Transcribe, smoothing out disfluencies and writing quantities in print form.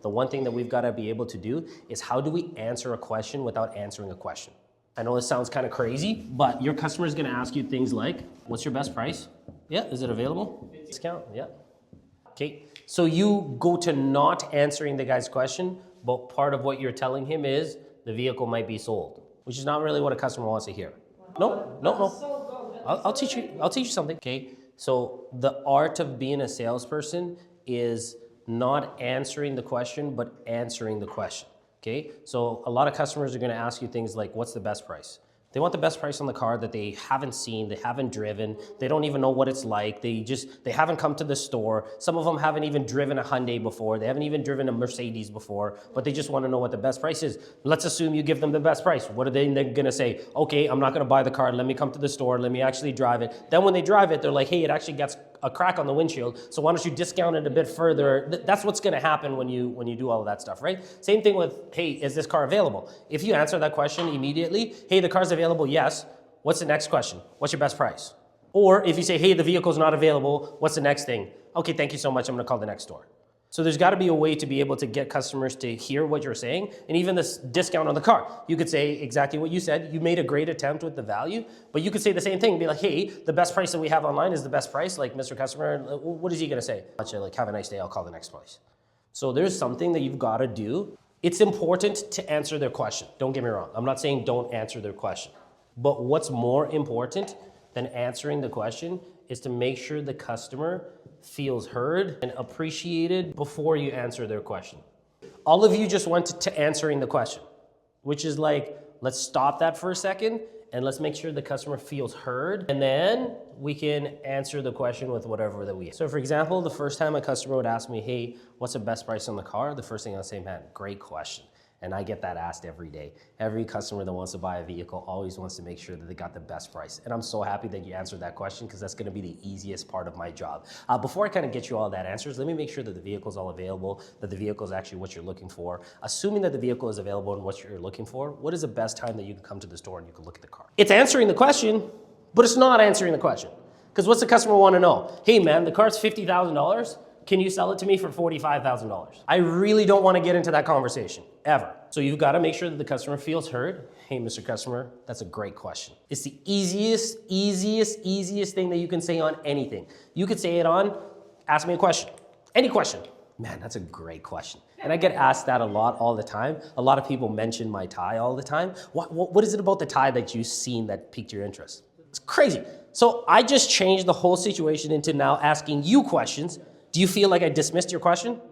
the one thing that we've got to be able to do is how do we answer a question without answering a question? I know this sounds kind of crazy, but your customer is going to ask you things like, what's your best price? Yeah, is it available? Discount? Yeah. Okay, so you go to not answering the guy's question, but part of what you're telling him is the vehicle might be sold, which is not really what a customer wants to hear. No. I'll teach you something. Okay, so the art of being a salesperson is not answering the question, but answering the question. Okay, so a lot of customers are going to ask you things like, what's the best price? They want the best price on the car that they haven't seen, they haven't driven, they don't even know what it's like, they haven't come to the store. Some of them haven't even driven a Hyundai before, they haven't even driven a Mercedes before, but they just want to know what the best price is. Let's assume you give them the best price. What are they going to say? Okay, I'm not going to buy the car, let me come to the store, let me actually drive it. Then when they drive it, they're like, hey, it actually gets a crack on the windshield, so why don't you discount it a bit further? That's what's going to happen when you do all of that stuff, right? Same thing with, hey, is this car available? If you answer that question immediately, hey, the car's available, yes. What's the next question? What's your best price? Or if you say, hey, the vehicle's not available, what's the next thing? Okay, thank you so much, I'm going to call the next store. So there's got to be a way to be able to get customers to hear what you're saying, and even this discount on the car. You could say exactly what you said. You made a great attempt with the value, but you could say the same thing and be like, hey, the best price that we have online is the best price. Like, Mr. Customer, what is he going to say? Like, have a nice day, I'll call the next place. So there's something that you've got to do. It's important to answer their question. Don't get me wrong. I'm not saying don't answer their question. But what's more important than answering the question is to make sure the customer feels heard and appreciated before you answer their question. All of you just went to answering the question, which is like, let's stop that for a second and let's make sure the customer feels heard, and then we can answer the question with whatever that we. So for example, the first time a customer would ask me, hey, what's the best price on the car? The first thing I'll say, man, great question. And I get that asked every day. Every customer that wants to buy a vehicle always wants to make sure that they got the best price. And I'm so happy that you answered that question, because that's gonna be the easiest part of my job. Before I kind of get you all that answers, let me make sure that the vehicle is all available, that the vehicle is actually what you're looking for. Assuming that the vehicle is available and what you're looking for, what is the best time that you can come to the store and you can look at the car? It's answering the question, but it's not answering the question. Because what's the customer want to know? Hey man, the car's $50,000. Can you sell it to me for $45,000? I really don't want to get into that conversation, ever. So you've got to make sure that the customer feels heard. Hey, Mr. Customer, that's a great question. It's the easiest thing that you can say on anything. You could say it on, ask me a question, any question. Man, that's a great question. And I get asked that a lot all the time. A lot of people mention my tie all the time. What is it about the tie that you've seen that piqued your interest? It's crazy. So I just changed the whole situation into now asking you questions. Do you feel like I dismissed your question?